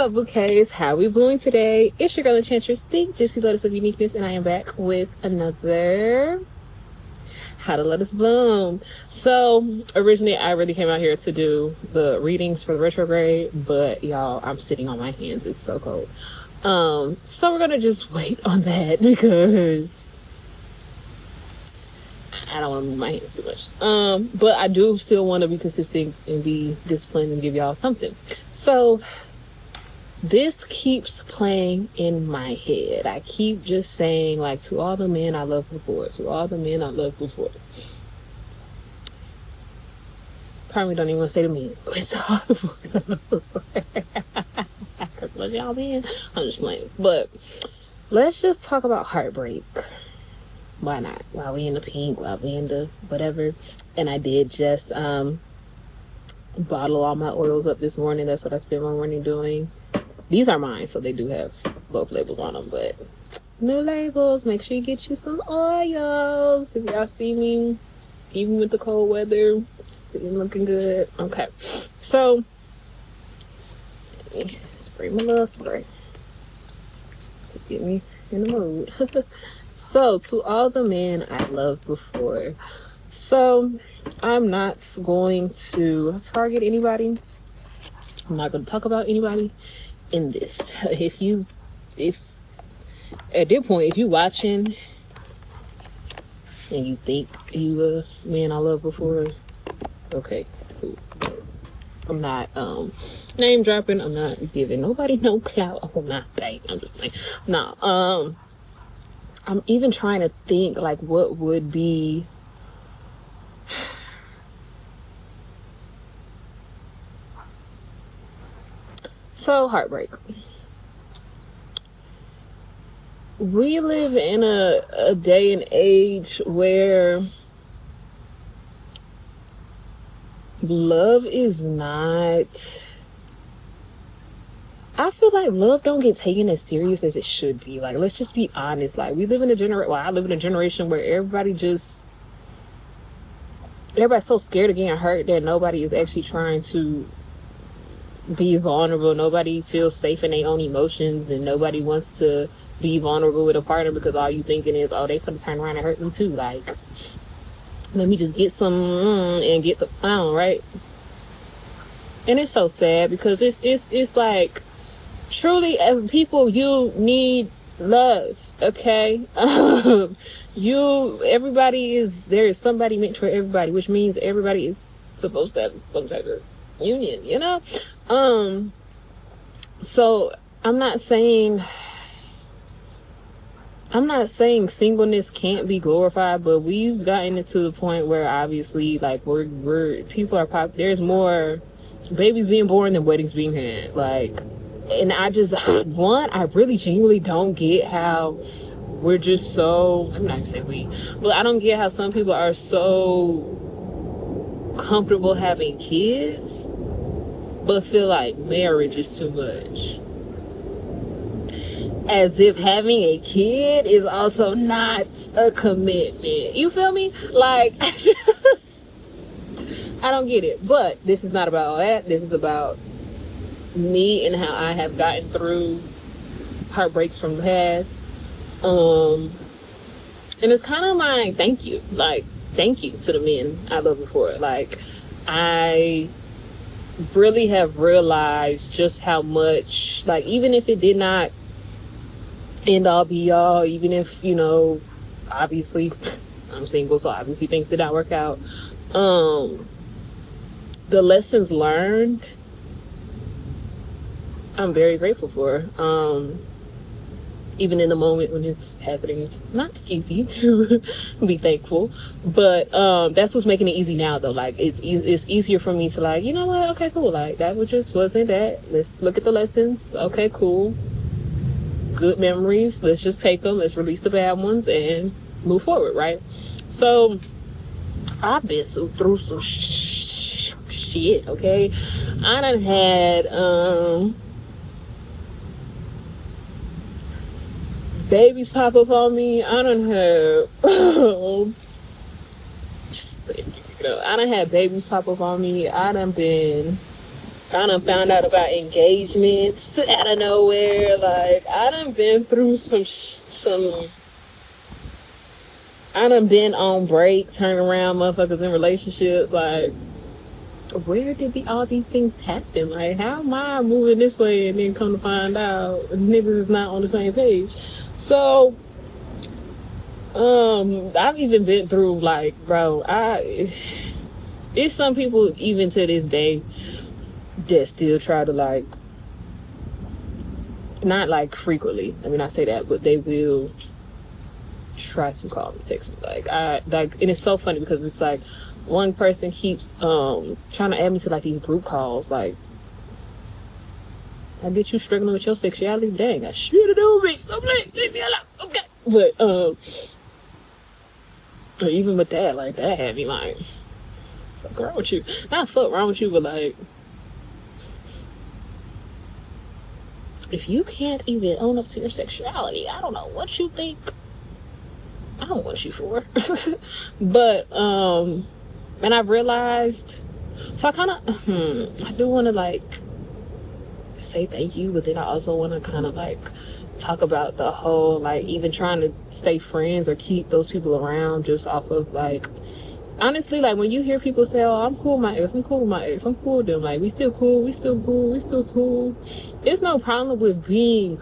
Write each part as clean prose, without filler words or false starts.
up, bouquets? How we blooming today? It's your girl Enchantress, the Gypsy Lotus of Uniqueness, and I am back with another How to Lotus Bloom. So originally I really came out here to do the readings for the retrograde, but y'all, I'm sitting on my hands. It's so cold. So we're gonna just wait on that because I don't want to move my hands too much. But I do still want to be consistent and be disciplined and give y'all something. So this keeps playing in my head. I keep just saying, like, to all the men I loved before, to all the men I loved before. Probably don't even want to say to me, but it's all the boys I loved before. Love y'all, man. I'm just playing. But let's just talk about heartbreak. Why not? While we in the pink, while we in the whatever. And I did just bottle all my oils up this morning. That's what I spent my morning doing. These are mine, so they do have both labels on them, but new labels. Make sure you get you some oils. If y'all see me, even with the cold weather, still looking good. Okay, so let me spray my little spray to get me in the mood. So, to all the men I loved before. So, I'm not going to target anybody. I'm not going to talk about anybody in this. If at this point, if you watching and you think you a man I loved before, okay, cool. I'm not name dropping. I'm not giving nobody no clout. I'm not like, I'm just playing. No, I'm even trying to think, like, what would be so heartbreak. We live in a day and age where love is not, I feel like love don't get taken as serious as it should be. Like, let's just be honest. Like, we live in a generation, well, I live in a generation where everybody's so scared of getting hurt that nobody is actually trying to be vulnerable. Nobody feels safe in their own emotions, and nobody wants to be vulnerable with a partner because all you thinking is, oh, they finna turn around and hurt me too. Like, let me just get some and get the pound, right? And it's so sad because it's like, truly, as people, you need love, okay? There is somebody meant for everybody, which means everybody is supposed to have some type of union, you know? So I'm not saying singleness can't be glorified, but we've gotten it to the point where obviously, like, people are there's more babies being born than weddings being had. Like, and I really genuinely don't get how we're just so, I'm not gonna say we, but I don't get how some people are so comfortable having kids, but feel like marriage is too much. As if having a kid is also not a commitment. You feel me? Like, I don't get it. But this is not about all that. This is about me and how I have gotten through heartbreaks from the past. And it's kind of like, thank you. Like, thank you to the men I loved before. Like, I really have realized just how much, like, even if it did not end all be all, even if, you know, obviously I'm single, so obviously things did not work out, the lessons learned, I'm very grateful for. Even in the moment when it's happening, it's not easy to be thankful, but that's what's making it easy now, though. Like, it's easier for me to, like, you know what, okay, cool, like, that just wasn't that, let's look at the lessons, okay, cool, good memories, let's just take them, let's release the bad ones and move forward, right? So I've been through some shit, okay? I done had babies pop up on me. I done had babies pop up on me. I done been I done found out about engagements out of nowhere. Like, I done been through I done been on break, turning around motherfuckers in relationships. Like, where did all these things happen? Like, how am I moving this way and then come to find out niggas is not on the same page? So, I've even been through, like, bro, it's some people even to this day that still try to, like, not like frequently, I mean, I say that, but they will try to call me, text me, and it's so funny because it's like one person keeps trying to add me to like these group calls. Like, I get you struggling with your sexuality, dang, I should have done me. So leave me alone, okay? But even with that, like, that had me like, fuck wrong with you? Not fuck wrong with you, but like, if you can't even own up to your sexuality, I don't know what you think I don't want you for. But and I've realized, so I kind of I do want to like say thank you, but then I also want to kind of like talk about the whole, like, even trying to stay friends or keep those people around just off of, like, honestly, like, when you hear people say, oh, I'm cool with my ex, I'm cool with my ex, I'm cool with them, like, we still cool, we still cool, we still cool. There's no problem with being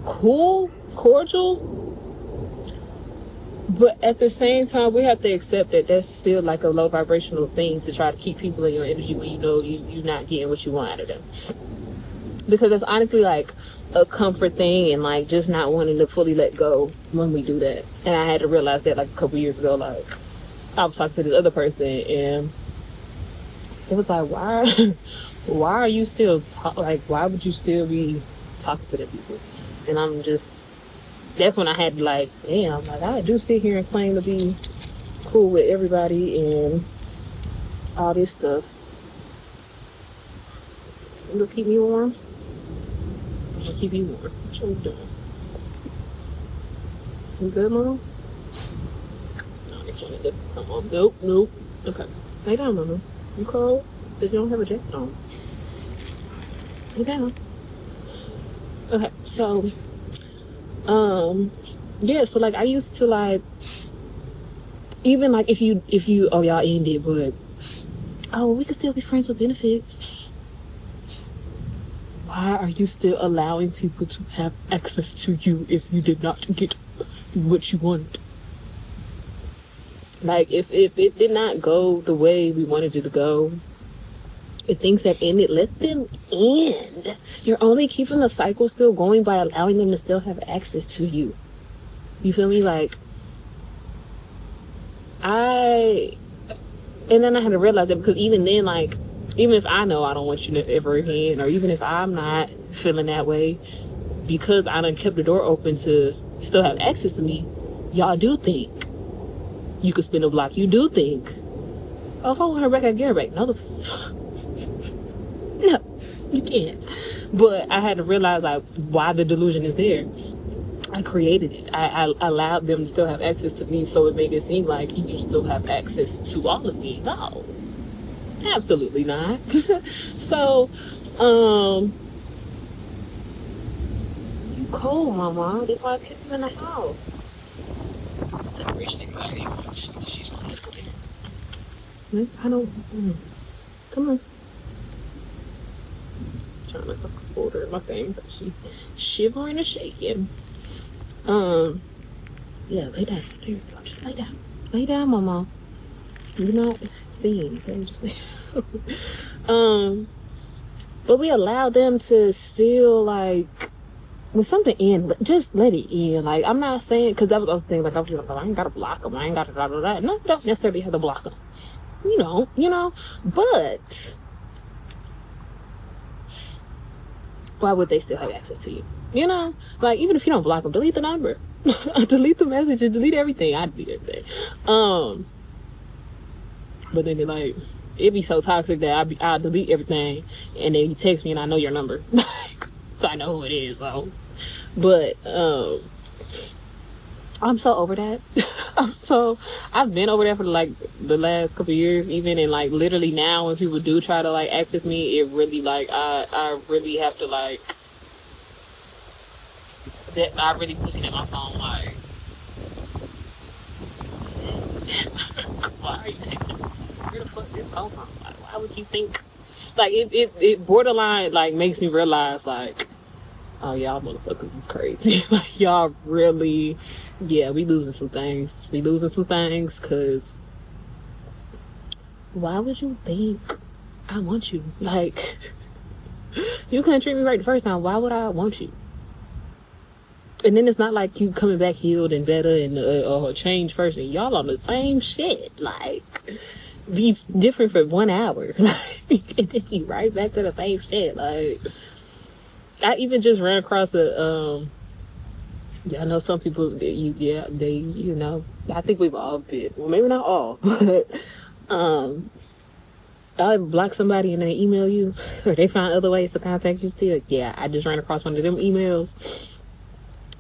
cool, cordial, but at the same time, we have to accept that that's still like a low vibrational thing to try to keep people in your energy when you know you're not getting what you want out of them. Because that's honestly like a comfort thing, and like just not wanting to fully let go when we do that. And I had to realize that like a couple years ago. Like, I was talking to this other person, and it was like, why are you still why would you still be talking to them people? And that's when I had to, like, damn, like, I do sit here and claim to be cool with everybody and all this stuff. You gonna keep me warm? I'm gonna keep you warm. What you doing? You good, Mom? No, this one didn't come on. Nope. Okay. Lay down, Mama. You cold? Because you don't have a jacket on. Lay down. Okay, so, yeah, so, like, I used to, like, even, like, if you, oh, y'all ended, but, oh, we could still be friends with benefits. Why are you still allowing people to have access to you if you did not get what you wanted? Like, if it did not go the way we wanted it to go, if things have ended, let them end. You're only keeping the cycle still going by allowing them to still have access to you. You feel me? Like, and then I had to realize that, because even then, like, even if I know I don't want you to ever again, or even if I'm not feeling that way, because I done kept the door open to still have access to me, y'all do think you could spin a block. You do think, oh, if I want her back, I get her back. No, no, you can't. But I had to realize, like, why the delusion is there. I created it. I allowed them to still have access to me, so it made it seem like you still have access to all of me. No, absolutely not. So, you cold, Mama. That's why I kept you in the house. Separation anxiety. She's I don't. Come on. Trying to hold her in my thing, but she's shivering and shaking. Yeah, lay down. There you go. Just lay down. Lay down, Mama. You're not seeing. Okay, just lay down. But we allow them to still, like, when something ends, just let it end. Like, I'm not saying, because that was the other thing. Like, I was like, I ain't gotta block them. I ain't gotta da. No, you don't necessarily have to block them. You know. But why would they still have access to you? You know, like, even if you don't block them, delete the number, delete the messages, delete everything. I delete everything. But then it'd be so toxic that I'll delete everything, and then you text me and I know your number, so I know who it is. So, but I'm so over that. So I've been over there for like the last couple of years, even, and like literally now when people do try to like access me, it really like I really have to like that I really looking at my phone like why are you texting me? Where the fuck this come from? Like, why would you think like it borderline like makes me realize like, oh, y'all motherfuckers is crazy. Like, y'all really, yeah, we losing some things. We losing some things, because why would you think I want you? Like, you couldn't treat me right the first time. Why would I want you? And then it's not like you coming back healed and better and a changed person. Y'all on the same shit. Like, be different for 1 hour. Like, and then you right back to the same shit. Like, I even just ran across I know some people that you know, I think we've all been, well, maybe not all, but I block somebody and they email you, or they find other ways to contact you still. Yeah, I just ran across one of them emails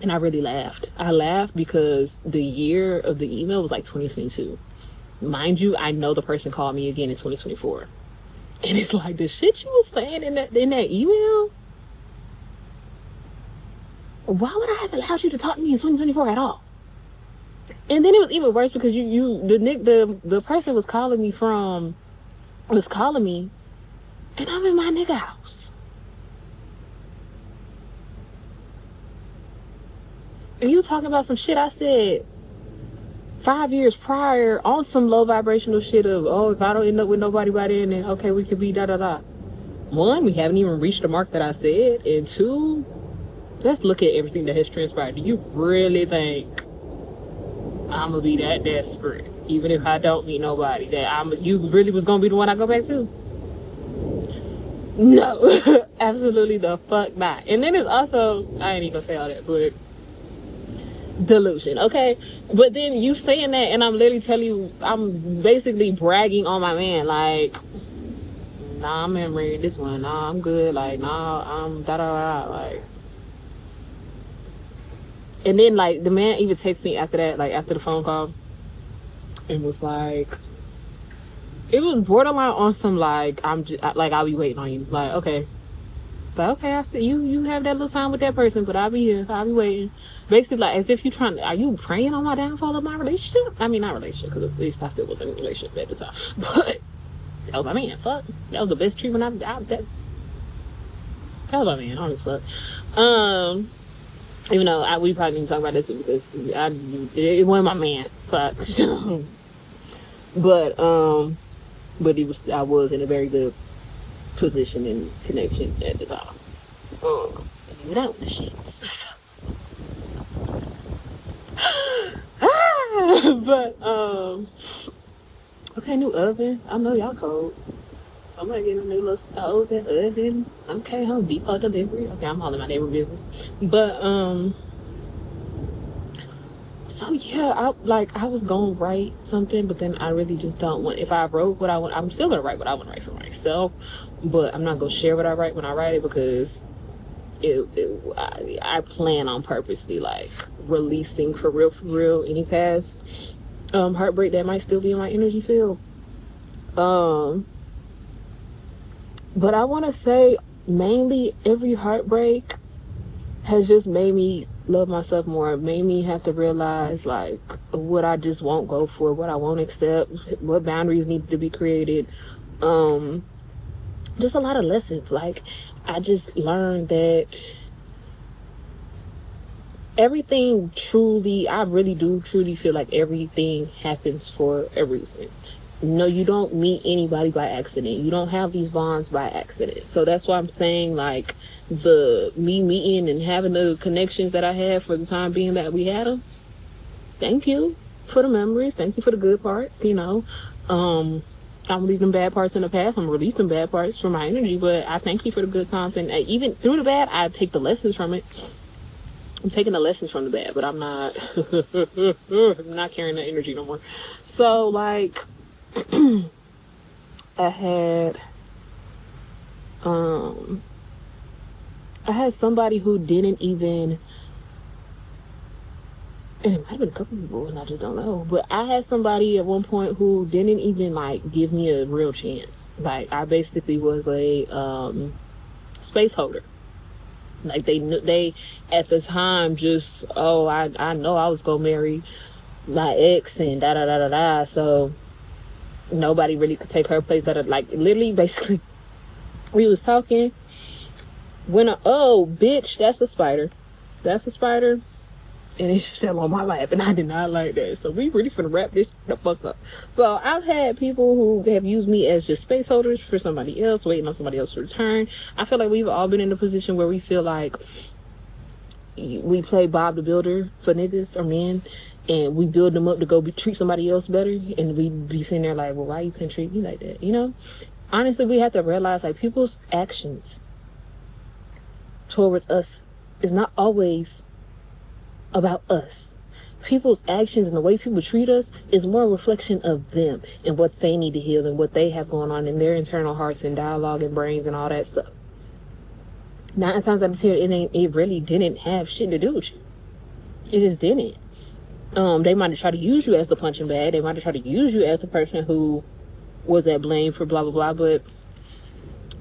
and I really laughed. I laughed because the year of the email was like 2022. Mind you, I know the person called me again in 2024. And it's like, the shit you was saying in that email, why would I have allowed you to talk to me in 2024 at all? And then it was even worse because the person was calling me and I'm in my nigga house. And you talking about some shit I said 5 years prior on some low vibrational shit of, oh, if I don't end up with nobody by then okay, we could be da da da. One, we haven't even reached the mark that I said, and two, let's look at everything that has transpired. Do you really think I'm gonna be that desperate, even if I don't meet nobody, that you really was gonna be the one I go back to? No. Absolutely the fuck not. And then it's also, I ain't even gonna say all that, but delusion, okay? But then you saying that, and I'm literally telling you, I'm basically bragging on my man, like, nah, I'm married this one, nah, I'm good, like, nah, I'm da da da, like. And then, like, the man even texted me after that, like, after the phone call, and was like, it was borderline on some, like, I'll be waiting on you. Like, okay. Like, okay, I see you have that little time with that person, but I'll be here. I'll be waiting. Basically, like, as if are you praying on my downfall of my relationship? I mean, not relationship, because at least I still was in a relationship at the time. But, that was my man, fuck. That was the best treatment that was my man, honestly, fuck. Even though we probably didn't talk about this because it wasn't my man, fuck. But I was in a very good position and connection at the time. Even that with the shits. But okay, new oven. I know y'all cold. Somebody getting a new little stove and oven. Okay, Home Depot delivery. Okay, I'm all in my neighbor business. But so yeah, I was gonna write something, but then I really just don't want. If I wrote what I want, I'm still gonna write what I want to write for myself, but I'm not gonna share what I write when I write it, because I plan on purposely like releasing for real any past heartbreak that might still be in my energy field. But I want to say mainly every heartbreak has just made me love myself more, made me have to realize like what I just won't go for, what I won't accept, what boundaries need to be created. Just a lot of lessons. Like, I just learned that everything I really do truly feel like everything happens for a reason. No, you don't meet anybody by accident. You don't have these bonds by accident. So that's why I'm saying, like, me meeting and having the connections that I had for the time being that we had them. Thank you for the memories. Thank you for the good parts, you know. I'm leaving bad parts in the past. I'm releasing bad parts from my energy, but I thank you for the good times. And even through the bad, I take the lessons from it. I'm taking the lessons from the bad, but I'm not, I'm not carrying that energy no more. So, like, I had somebody who didn't even And it might have been a couple people, and I just don't know. But I had somebody at one point who didn't even, like, give me a real chance. Like, I basically was a space holder. Like, they at the time just, I know I was gonna marry my ex and da-da-da-da-da. So nobody really could take her place. Like, literally, basically, we was talking. Bitch, that's a spider. That's a spider. And it just fell on my lap, and I did not like that. So we really finna wrap this the fuck up. So I've had people who have used me as just space holders for somebody else, waiting on somebody else to return. I feel like we've all been in a position where we feel like we play Bob the Builder for niggas or men, and we build them up to go treat somebody else better, and we be sitting there like, well, why you couldn't treat me like that? You know? Honestly, we have to realize, like, people's actions towards us is not always about us. People's actions and the way people treat us is more a reflection of them and what they need to heal and what they have going on in their internal hearts and dialogue and brains and all that stuff. 9 times out of 10, it really didn't have shit to do with you. It just didn't. They might have tried to use you as the punching bag. They might have tried to use you as the person who was at blame for blah blah blah, but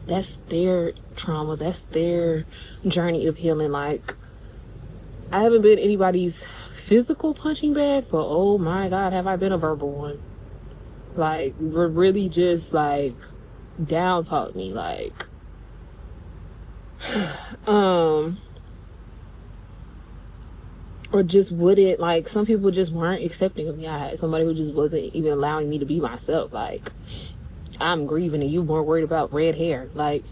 that's their trauma. That's their journey of healing. Like, I haven't been anybody's physical punching bag, but oh my God, have I been a verbal one. Like, really just, like, down talk me, like, or just wouldn't, like, some people just weren't accepting of me. I had somebody who just wasn't even allowing me to be myself. Like, I'm grieving and you more worried about red hair. Like,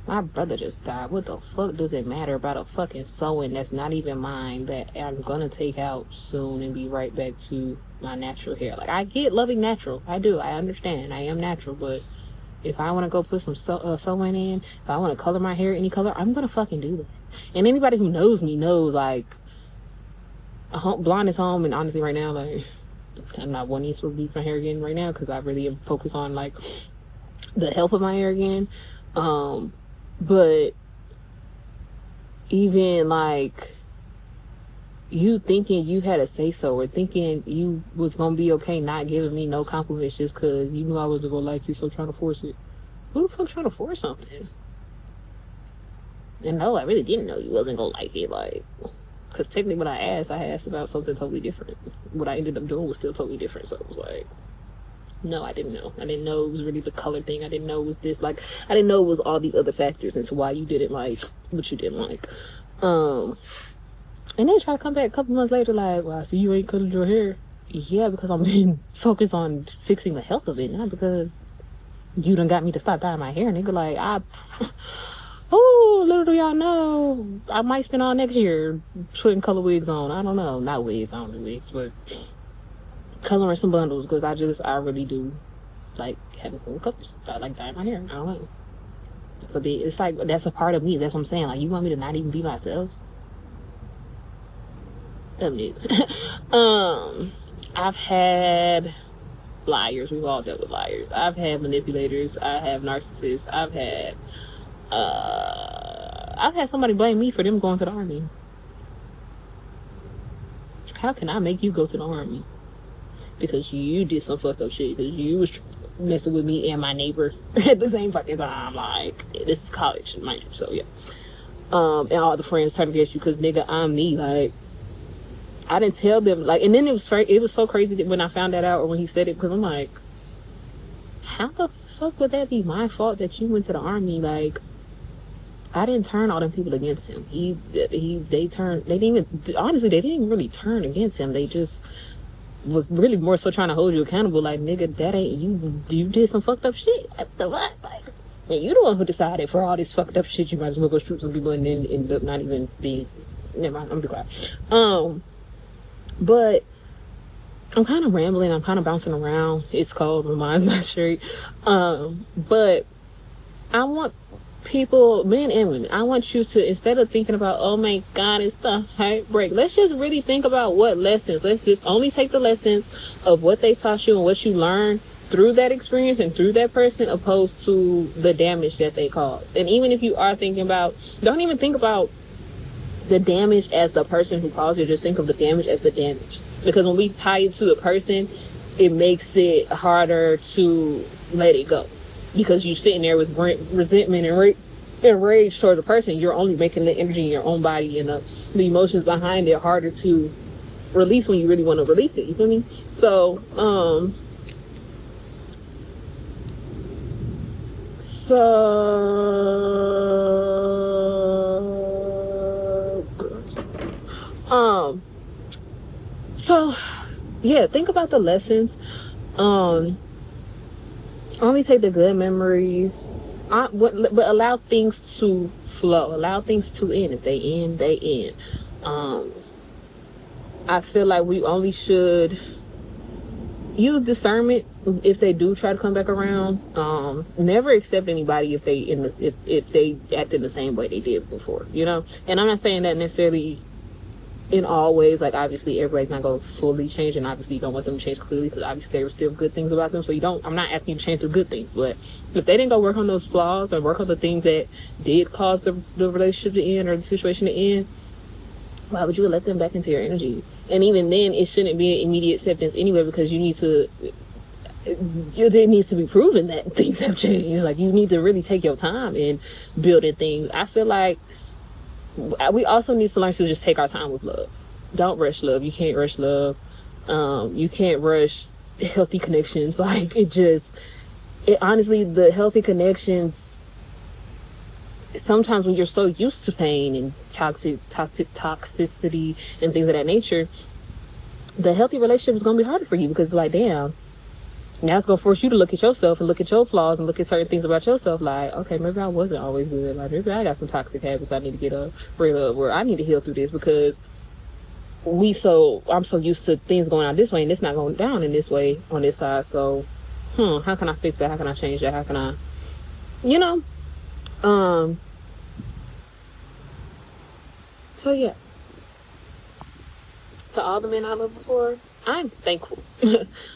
my brother just died. What the fuck does it matter about a fucking sewing that's not even mine that I'm gonna take out soon and be right back to my natural hair? Like, I get loving natural. I do. I understand. I am natural. But if I want to go put some sewing in, if I want to color my hair any color, I'm gonna fucking do that. And anybody who knows me knows, like, blonde is home. And honestly, right now, like, I'm not wanting to bleach my hair again right now because I really am focused on, like, the health of my hair again. But even, like, you thinking you had a say-so or thinking you was gonna be okay not giving me no compliments just because you knew I wasn't gonna like you, so trying to force it. Who the fuck trying to force something? And no, I really didn't know you wasn't gonna like it, like, because technically when I asked about something totally different. What I ended up doing was still totally different, so it was like, no, I didn't know. I didn't know it was really the color thing. I didn't know it was this. Like, I didn't know it was all these other factors into why you didn't like what you didn't like. And then try to come back a couple months later like, well, I see you ain't colored your hair. Yeah, because I'm being focused on fixing the health of it, not because you done got me to stop dyeing my hair. Nigga, like, little do y'all know, I might spend all next year putting color wigs on. I don't know. Not wigs, I don't do wigs, but coloring some bundles, because I really do like having cool colors. I like dyeing my hair. I don't know. It's like, that's a part of me. That's what I'm saying. Like, you want me to not even be myself? I've had liars. We've all dealt with liars. I've had manipulators. I have narcissists. I've had somebody blame me for them going to the army. How can I make you go to the army? Because you did some fucked up shit. Because you was messing with me and my neighbor at the same fucking time. Like, this is college, mind you. So, yeah. And all the friends turned against you because, nigga, I'm me. Like, I didn't tell them. Like, and then it was so crazy that when I found that out or when he said it, because I'm like, how the fuck would that be my fault that you went to the army? Like, I didn't turn all them people against him. They didn't even really turn against him. They just was really more so trying to hold you accountable. Like, nigga, that ain't you. You did some fucked up shit. The what? Like, and you the one who decided for all this fucked up shit, you might as well go shoot some people and then end up not even being. Never mind. I'm gonna be quiet. But I'm kind of rambling. I'm kind of bouncing around. It's cold. My mind's not straight. But I want people, men and women, I want you to, instead of thinking about, oh my God, it's the heartbreak, let's just really think about what lessons. Let's just only take the lessons of what they taught you and what you learned through that experience and through that person, opposed to the damage that they caused. And even if you are thinking about, don't even think about the damage as the person who caused it. Just think of the damage as the damage. Because when we tie it to a person, it makes it harder to let it go. Because you're sitting there with resentment and rage towards a person. You're only making the energy in your own body and the emotions behind it harder to release when you really want to release it. You feel me? So, so yeah, think about the lessons. Only take the good memories, but allow things to flow, allow things to end. If they end, they end. I feel like we only should use discernment if they do try to come back around. Never accept anybody if they act in the same way they did before, you know. And I'm not saying that necessarily in all ways. Like, obviously everybody's not going to fully change, and obviously you don't want them to change completely, because obviously there were still good things about them. So I'm not asking you to change the good things, but if they didn't go work on those flaws and work on the things that did cause the relationship to end or the situation to end, why would you let them back into your energy? And even then, it shouldn't be an immediate acceptance anyway, because it needs to be proven that things have changed. Like, you need to really take your time in building things. I feel like we also need to learn to just take our time with love. Don't rush love. You can't rush love. You can't rush healthy connections. Like, honestly, the healthy connections, sometimes when you're so used to pain and toxicity and things of that nature, the healthy relationship is going to be harder for you, because it's like, damn, now it's going to force you to look at yourself and look at your flaws and look at certain things about yourself. Like, okay, maybe I wasn't always good. Like, maybe I got some toxic habits I need to get rid of, or I need to heal through this, because I'm so used to things going out this way and it's not going down in this way on this side. So, how can I fix that? How can I change that? How can I, so yeah, to all the men I loved before, I'm thankful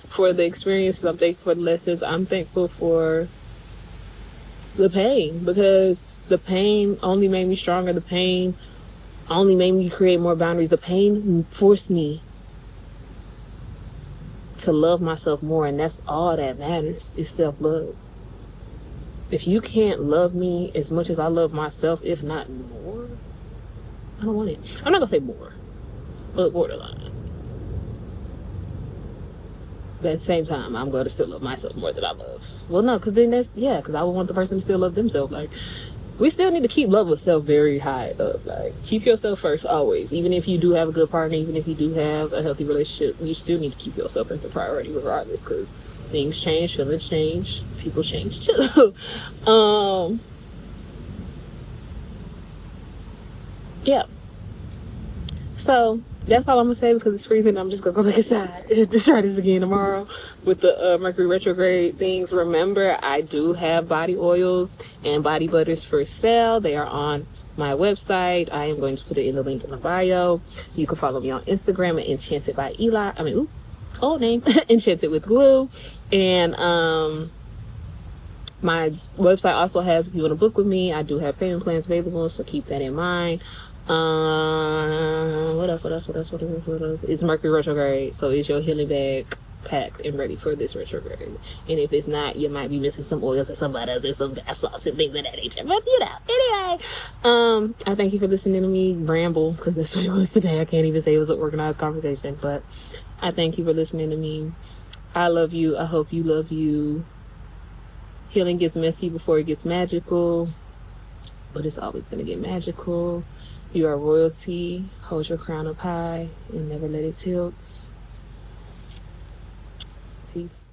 for the experiences. I'm thankful for the lessons. I'm thankful for the pain, because the pain only made me stronger. The pain only made me create more boundaries. The pain forced me to love myself more, and that's all that matters, is self-love. If you can't love me as much as I love myself, if not more, I don't want it. I'm not gonna say more, but borderline. But at the same time, I'm going to still love myself more than I love. Well, no, because then because I would want the person to still love themselves. Like, we still need to keep love of self very high up. Like, keep yourself first always. Even if you do have a good partner, even if you do have a healthy relationship, you still need to keep yourself as the priority regardless, because things change, feelings change, people change too. Yeah. So that's all I'm gonna say, because it's freezing. I'm just gonna go back inside and just try this again tomorrow with the Mercury retrograde things. Remember, I do have body oils and body butters for sale. They are on my website. I am going to put it in the link in the bio. You can follow me on Instagram at Enchanted by Eli. Old name, Enchanted with Glue. And my website also has, if you want to book with me, I do have payment plans available, so keep that in mind. What else? It's Mercury retrograde, so is your healing bag packed and ready for this retrograde? And if it's not, you might be missing some oils and some butters and some bath salts and things of that nature. But anyway, I thank you for listening to me ramble, because that's what it was today. I can't even say it was an organized conversation, but I thank you for listening to me. I love you. I hope you love you. Healing gets messy before it gets magical, but it's always going to get magical. You are royalty. Hold your crown up high and never let it tilt. Peace.